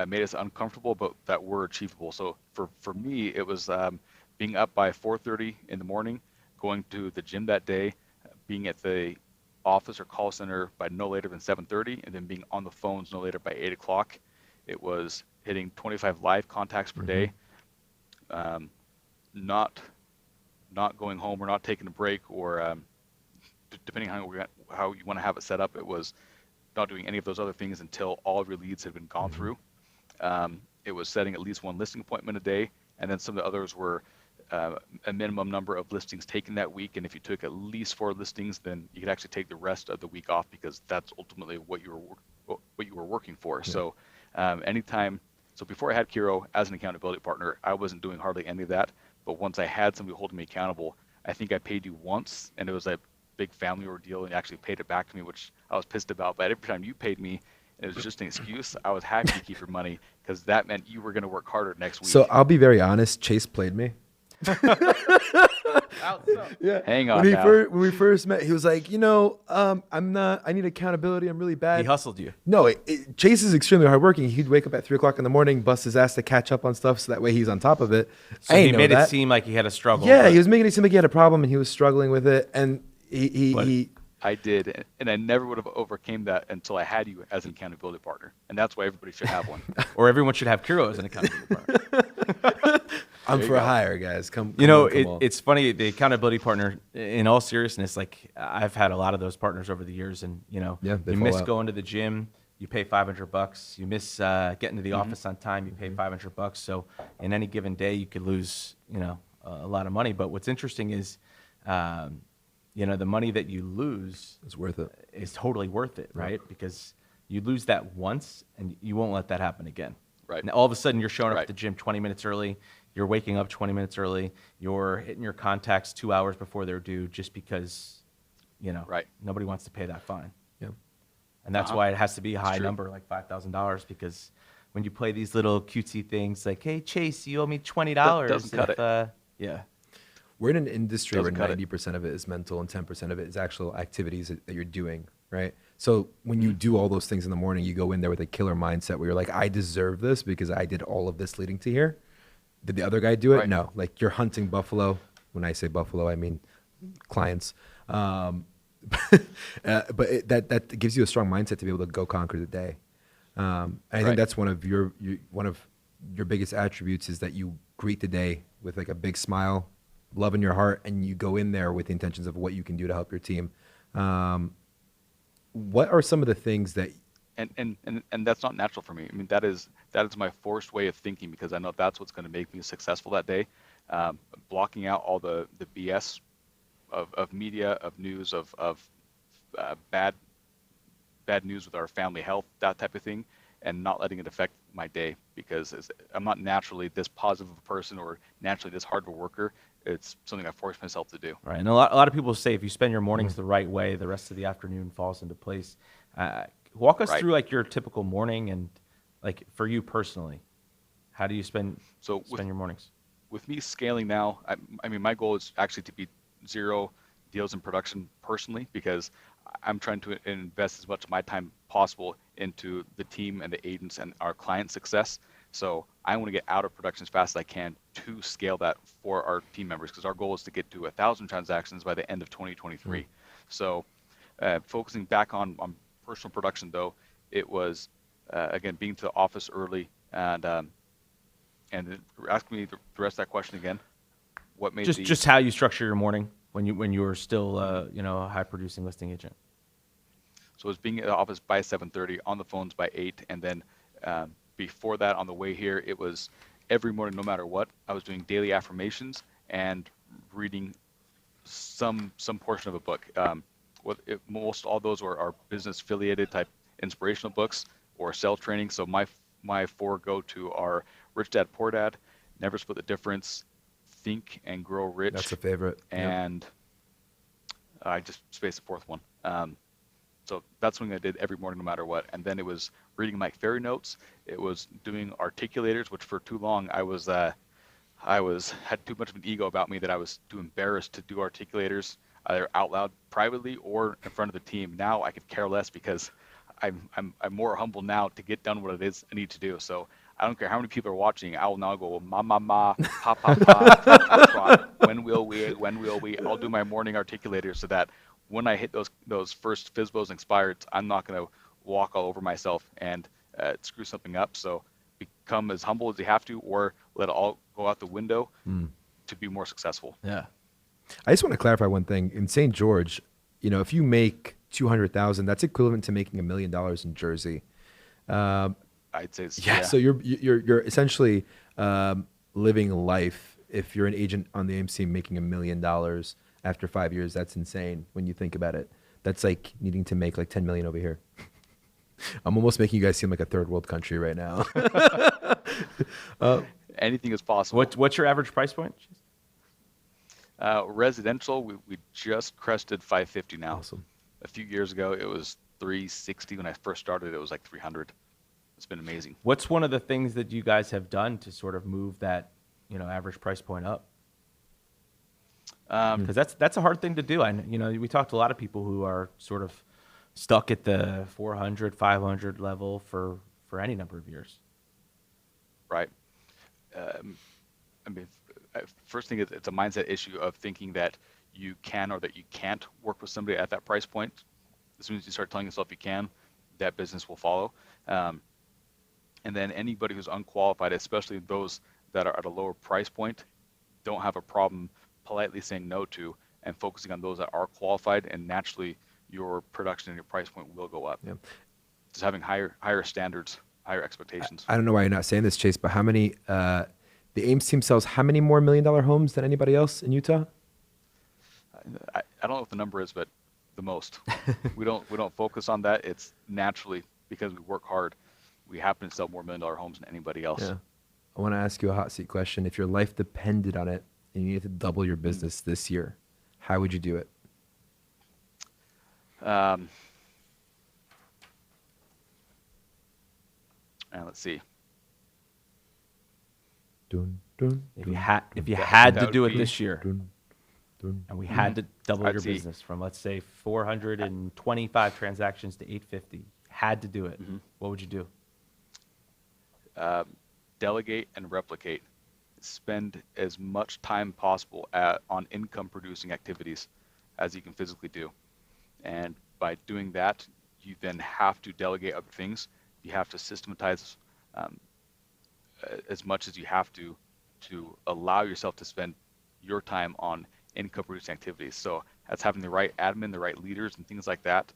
made us uncomfortable, but that were achievable. So for me, it was being up by 4:30 in the morning, going to the gym that day, being at the office or call center by no later than 7:30, and then being on the phones no later by 8 o'clock. It was hitting 25 live contacts per day, not going home or not taking a break, or depending on how you want to have it set up, it was not doing any of those other things until all of your leads had been gone through. It was setting at least one listing appointment a day, and then some of the others were a minimum number of listings taken that week, and if you took at least 4 listings, then you could actually take the rest of the week off, because that's ultimately what you were working for. Yeah. So so before I had KIRO as an accountability partner, I wasn't doing hardly any of that, but once I had somebody holding me accountable, I think I paid you once, and it was a big family ordeal, and you actually paid it back to me, which I was pissed about. But every time you paid me, it was just an excuse. I was happy to keep your money, because that meant you were going to work harder next week. So I'll be very honest, Chase played me. Yeah. Hang on. When we first met, he was like, I need accountability. I'm really bad. He hustled you. No, Chase is extremely hardworking. He'd wake up at 3 o'clock in the morning, bust his ass to catch up on stuff, so that way he's on top of it. So he made it seem like he had a struggle. Yeah, he was making it seem like he had a problem and he was struggling with it. And I did, and I never would have overcame that until I had you as an accountability partner, and that's why everybody should have one. Or everyone should have KIRO as an accountability partner. I'm for a hire, guys. Come it's funny, the accountability partner, in all seriousness, like I've had a lot of those partners over the years, and you miss going to the gym, you pay $500. You miss getting to the office on time, you pay $500. So in any given day, you could lose a lot of money. But what's interesting is the money that you lose is worth it. Is totally worth it, right? Because you lose that once, and you won't let that happen again. Right. And all of a sudden, you're showing up at the gym 20 minutes early. You're waking up 20 minutes early. You're hitting your contacts 2 hours before they're due, just because, nobody wants to pay that fine. Yeah. And that's why it has to be a high number, like $5,000, because when you play these little cutesy things like, hey, Chase, you owe me $20. Doesn't cut it. Yeah. We're in an industry where Doesn't cut it. 90% of it is mental and 10% of it is actual activities that you're doing, right? So when you do all those things in the morning, you go in there with a killer mindset where you're like, I deserve this because I did all of this leading to here. Did the other guy do it? Right. No. Like, you're hunting buffalo. When I say buffalo, I mean clients. But that gives you a strong mindset to be able to go conquer the day. And I think that's one of your biggest attributes is that you greet the day with like a big smile, love in your heart, and you go in there with the intentions of what you can do to help your team. What are some of the things that and that's not natural for me. I mean, that is my forced way of thinking because I know that's what's going to make me successful that day. Blocking out all the BS of media, of news, of bad news with our family health, that type of thing, and not letting it affect my day because I'm not naturally this positive of a person or naturally this hard of a worker. It's something I force myself to do. Right, and a lot of people say if you spend your mornings the right way, the rest of the afternoon falls into place. Walk us through like your typical morning and like for you personally, how do you spend your mornings? With me scaling now, I mean, my goal is actually to be 0 deals in production personally because I'm trying to invest as much of my time possible into the team and the agents and our client success. So I want to get out of production as fast as I can to scale that for our team members because our goal is to get to 1,000 transactions by the end of 2023. So focusing back on personal production though, it was again being to the office early and ask me the rest of that question again. What made just how you structure your morning when you were still a high producing listing agent? So it was being at the office by 7:30, on the phones by 8, and then before that on the way here, it was every morning, no matter what, I was doing daily affirmations and reading some portion of a book. Most all those are business affiliated type inspirational books or sales training. So my 4 go-to are Rich Dad Poor Dad, Never Split the Difference, Think and Grow Rich. That's a favorite. And I just spaced the 4th one. So that's something I did every morning, no matter what. And then it was reading my fairy notes. It was doing articulators, which for too long I had too much of an ego about me that I was too embarrassed to do articulators either out loud privately or in front of the team. Now I could care less because I'm more humble now to get done what it is I need to do. So I don't care how many people are watching. I will now go ma ma ma, pa pa pa, trot trot. When will we? When will we? I'll do my morning articulators so that when I hit those first FSBOs and expireds, I'm not going to walk all over myself and screw something up. So become as humble as you have to, or let it all go out the window to be more successful. Yeah. I just want to clarify one thing. In St. George, if you make 200,000, that's equivalent to making $1 million in Jersey. I'd say yeah. So you're essentially living life. If you're an agent on the AMC making $1 million after 5 years, that's insane when you think about it. That's like needing to make like 10 million over here. I'm almost making you guys seem like a third world country right now. Anything is possible. What's your average price point? Residential, we just crested 550 now. Awesome. A few years ago, it was 360. When I first started, it was like 300. It's been amazing. What's one of the things that you guys have done to sort of move that, average price point up? Because that's a hard thing to do. We talked to a lot of people who are sort of stuck at the 400, 500 level for any number of years. Right. First thing is it's a mindset issue of thinking that you can or that you can't work with somebody at that price point. As soon as you start telling yourself you can, that business will follow. And then anybody who's unqualified, especially those that are at a lower price point, don't have a problem politely saying no to and focusing on those that are qualified, and naturally your production and your price point will go up. Yeah. Just having higher standards, higher expectations. I don't know why you're not saying this, Chase, but how many the Ames team sells how many more $1 million homes than anybody else in Utah? I don't know what the number is, but the most. we don't focus on that. It's naturally because we work hard. We happen to sell more $1 million homes than anybody else. Yeah. I want to ask you a hot seat question. If your life depended on it and you needed to double your business this year, how would you do it? Let's see. Dun, dun, If you dun, had if you That- had that to would do it be- this year, dun, dun. and we had to double I'd your see. business from, let's say, 425 transactions to 850, had to do it, what would you do? Delegate and replicate. Spend as much time possible on income producing activities as you can physically do. And by doing that, you then have to delegate other things. You have to systematize as much as you have to allow yourself to spend your time on income producing activities. So that's having the right admin, the right leaders, and things like that.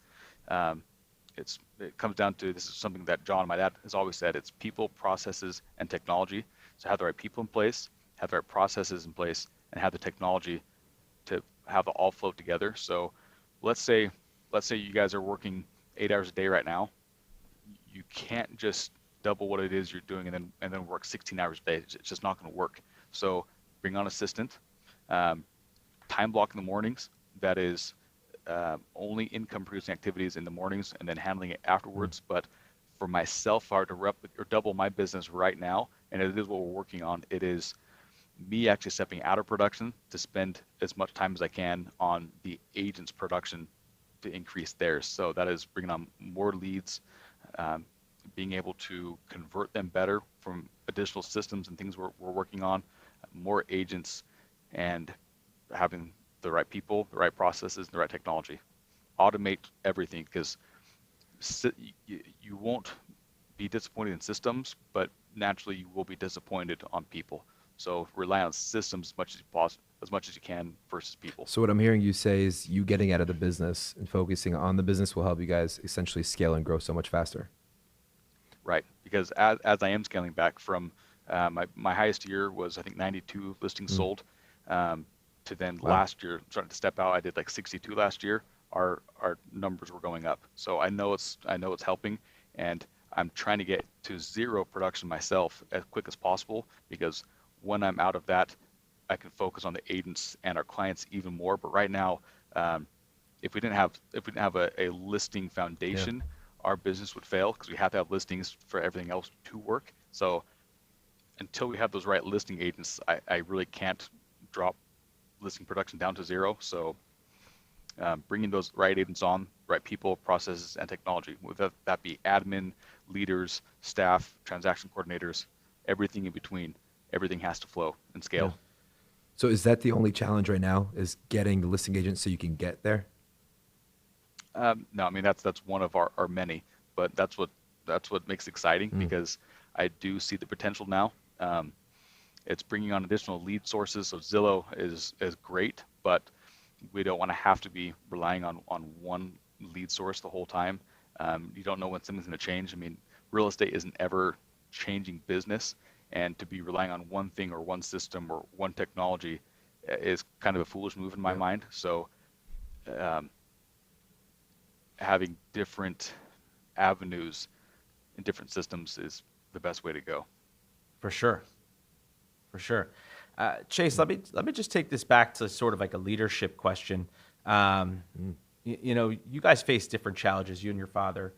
It comes down to, this is something that John, my dad, has always said, it's people, processes, and technology. So have the right people in place, have the right processes in place, and have the technology to have it all flow together. So let's say you guys are working 8 hours a day right now. You can't just double what it is you're doing and then work 16 hours a day. It's just not going to work. So bring on assistant, time block in the mornings. That is only income producing activities in the mornings and then handling it afterwards. But for myself, if I were to double my business right now, and it is what we're working on, it is me actually stepping out of production to spend as much time as I can on the agent's production to increase theirs. So that is bringing on more leads, being able to convert them better from additional systems and things we're working on, more agents, and having the right people, the right processes, and the right technology. Automate everything, because you won't be disappointed in systems, but naturally you will be disappointed on people. So rely on systems as much as you can versus people. So what I'm hearing you say is you getting out of the business and focusing on the business will help you guys essentially scale and grow so much faster. Right, because as I am scaling back from my highest year was, I think, 92 listings sold, to then last year starting to step out. I did like 62 last year. Our numbers were going up, so I know it's helping, and I'm trying to get to zero production myself as quick as possible, because when I'm out of that, I can focus on the agents and our clients even more. But right now, if we didn't have a listing foundation, our business would fail, because we have to have listings for everything else to work. So until we have those right listing agents, I really can't drop listing production down to zero. So bringing those right agents on, right people, processes, and technology, whether that be admin, leaders, staff, transaction coordinators, everything in between, everything has to flow and scale. Yeah. So is that the only challenge right now, is getting the listing agent so you can get there? No, I mean that's one of our many, but that's what makes it exciting, because I do see the potential now. It's bringing on additional lead sources. So Zillow is great, but we don't want to have to be relying on one lead source the whole time. You don't know when something's going to change. I mean, real estate isn't ever changing business, and to be relying on one thing or one system or one technology is kind of a foolish move in my mind. So having different avenues and different systems is the best way to go. For sure. Chase, let me just take this back to sort of like a leadership question. You know, you guys face different challenges, you and your father,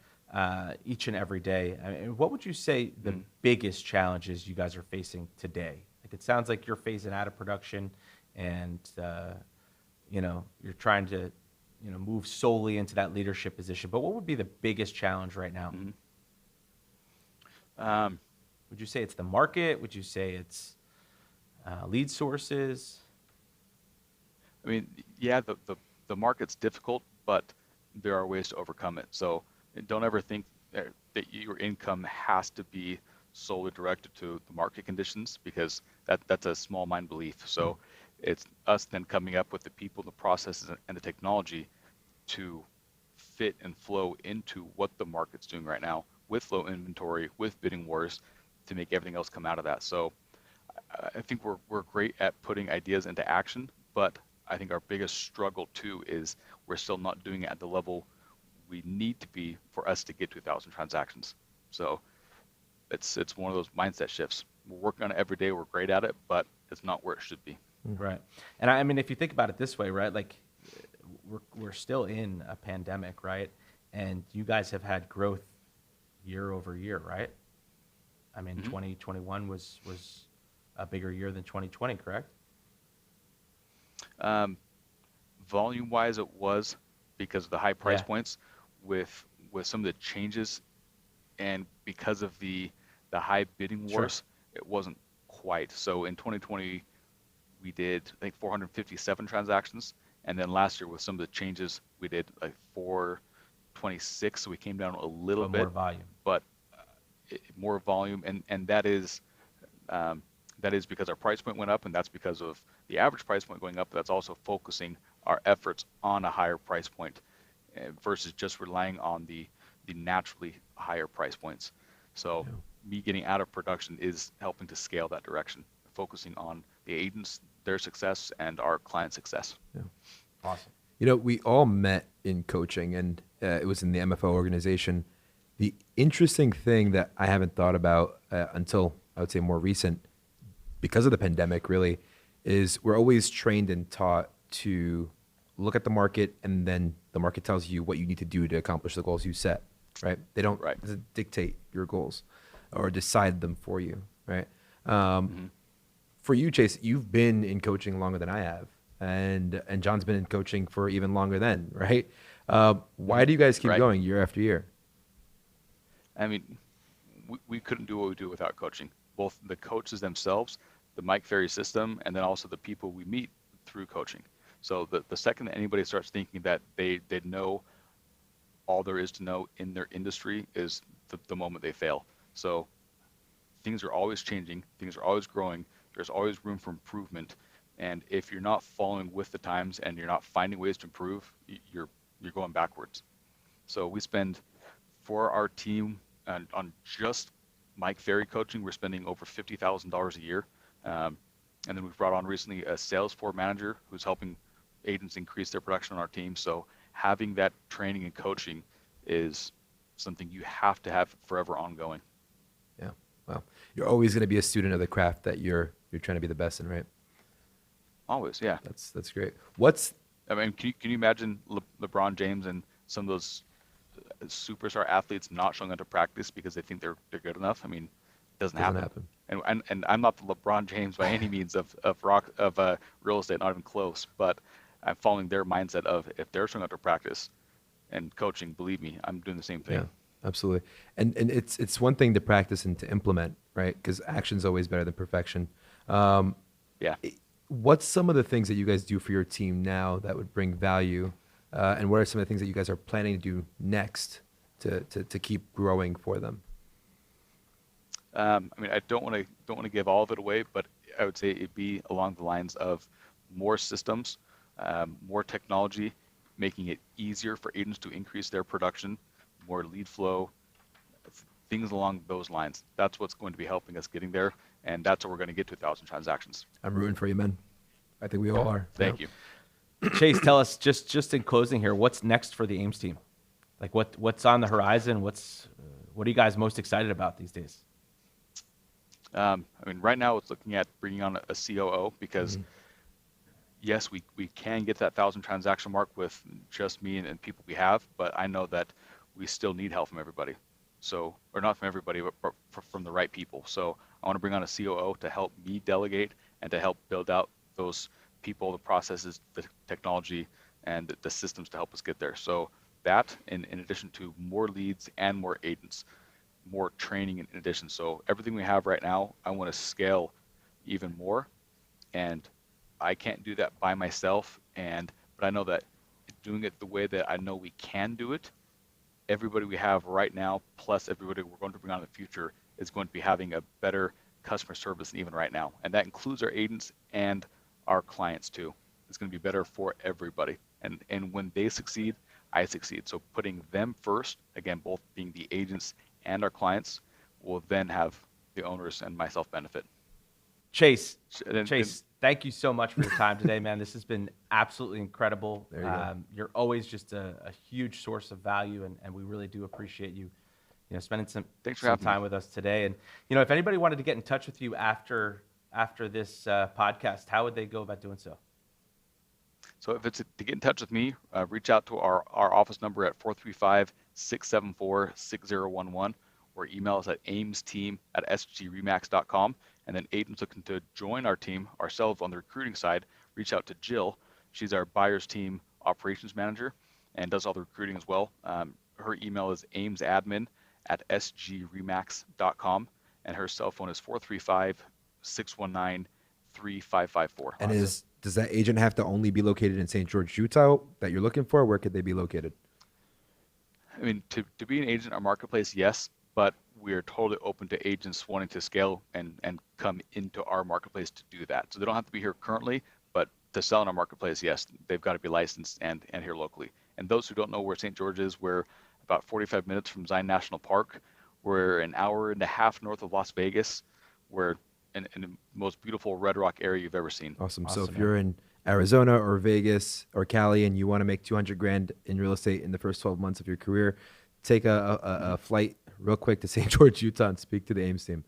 each and every day. I mean, what would you say the biggest challenges you guys are facing today? Like, it sounds like you're phasing out of production, and you know, you're trying to, you know, move solely into that leadership position. But what would be the biggest challenge right now? Would you say it's the market? Would you say it's lead sources? I mean, yeah, the market's difficult, but there are ways to overcome it. So don't ever think that your income has to be solely directed to the market conditions, because that's a small mind belief. So it's us then coming up with the people, the processes, and the technology to fit and flow into what the market's doing right now, with low inventory, with bidding wars, to make everything else come out of that. So I think we're great at putting ideas into action, but I think our biggest struggle too is we're still not doing it at the level we need to be for us to get to 1,000 transactions. So it's one of those mindset shifts. We're working on it every day. We're great at it, but it's not where it should be. Right. And I mean, if you think about it this way, right, like we're still in a pandemic, right? And you guys have had growth year over year, right? I mean, 2021 was a bigger year than 2020, correct? Volume-wise, it was because of the high price Yeah. points. With some of the changes and because of the high bidding Sure. wars, it wasn't quite. So in 2020, we did I think 457 transactions, and then last year with some of the changes, we did like 426. So we came down a little So bit, more volume. but more volume, and that is because our price point went up, and that's because of the average price point going up. That's also focusing our efforts on a higher price point versus just relying on the naturally higher price points. So me getting out of production is helping to scale that direction, focusing on the agents, their success, and our client success. Yeah. Awesome. You know, we all met in coaching, and it was in the MFO organization. The interesting thing that I haven't thought about until I would say more recent, because of the pandemic, really, is we're always trained and taught to look at the market, and then the market tells you what you need to do to accomplish the goals you set, right? They don't Right. doesn't dictate your goals or decide them for you, right? For you, Chase, you've been in coaching longer than I have, and John's been in coaching for even longer then, right? Why do you guys keep Right. going year after year? I mean, we couldn't do what we do without coaching. Both the coaches themselves, the Mike Ferry system, and then also the people we meet through coaching. So the second that anybody starts thinking that they know all there is to know in their industry is the moment they fail. So things are always changing, things are always growing, there's always room for improvement. And if you're not following with the times and you're not finding ways to improve, you're going backwards. So we spend, for our team, and on just Mike Ferry coaching, we're spending over $50,000 a year. And then we've brought on recently a Salesforce manager who's helping agents increase their production on our team. So having that training and coaching is something you have to have forever ongoing. Yeah, well, you're always going to be a student of the craft that you're trying to be the best in, right? Always, yeah. That's great. I mean, can you imagine LeBron James and some of those superstar athletes not showing up to practice because they think they're good enough? I mean, it doesn't happen. And I'm not the LeBron James by any means of real estate, not even close. But I'm following their mindset of if they're showing up to practice and coaching, believe me, I'm doing the same thing. Yeah, absolutely. And it's one thing to practice and to implement, right? Because action's always better than perfection. Yeah. What's some of the things that you guys do for your team now that would bring value? And what are some of the things that you guys are planning to do next to keep growing for them? I mean, I don't want to give all of it away, but I would say it'd be along the lines of more systems, more technology, making it easier for agents to increase their production, more lead flow, things along those lines. That's what's going to be helping us getting there, and that's what we're going to get to 1,000 transactions. I'm rooting for you, man. I think we all are. Thank you. Chase, tell us just in closing here, what's next for the Ames team? Like what's on the horizon? What are you guys most excited about these days? I mean, right now it's looking at bringing on a COO because yes, we can get that 1,000 transaction mark with just me and people we have, but I know that we still need help from everybody. So, or not from everybody, but from the right people. So I want to bring on a COO to help me delegate and to help build out those people, the processes, the technology, and the systems to help us get there. So that, in addition to more leads and more agents, more training in addition. So everything we have right now, I want to scale even more, and I can't do that by myself. But I know that doing it the way that I know we can do it, everybody we have right now, plus everybody we're going to bring on in the future, is going to be having a better customer service than even right now. And that includes our agents and our clients too. It's going to be better for everybody. And when they succeed, I succeed. So putting them first, again, both being the agents and our clients, will then have the owners and myself benefit. Chase, thank you so much for your time today, man. This has been absolutely incredible. There you go. You're always just a huge source of value, and we really do appreciate you, spending some time with us today. And if anybody wanted to get in touch with you after this podcast, how would they go about doing so? So if it's to get in touch with me, reach out to our office number at 435-674-6011, or email us at amesteam@sgremax.com. And then agents looking to join our team, ourselves on the recruiting side, reach out to Jill. She's our buyers team operations manager and does all the recruiting as well. Her email is amesadmin@sgremax.com, and her cell phone is 435-619-3554. And does that agent have to only be located in St. George, Utah that you're looking for? Where could they be located? I mean, to be an agent in our marketplace, yes, but we are totally open to agents wanting to scale and come into our marketplace to do that. So they don't have to be here currently, but to sell in our marketplace, yes, they've got to be licensed and here locally. And those who don't know where St. George is, we're about 45 minutes from Zion National Park. We're an hour and a half north of Las Vegas. We're in the most beautiful Red Rock area you've ever seen. Awesome. So if you're in Arizona or Vegas or Cali and you want to make 200 grand in real estate in the first 12 months of your career, take a flight real quick to St. George, Utah, and speak to the Ames team.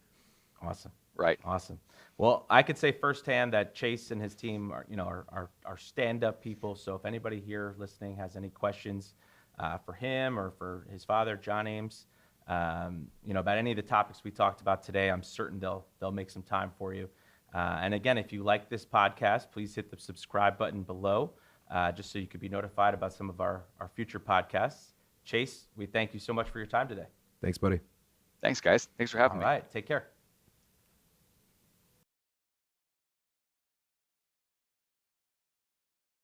Awesome. Right. Awesome. Well, I could say firsthand that Chase and his team are stand-up people. So if anybody here listening has any questions for him or for his father, John Ames, about any of the topics we talked about today, I'm certain they'll make some time for you. And again, if you like this podcast, please hit the subscribe button below, just so you could be notified about some of our future podcasts. Chase, we thank you so much for your time today. Thanks, buddy. Thanks, guys. Thanks for having me. All right. Take care.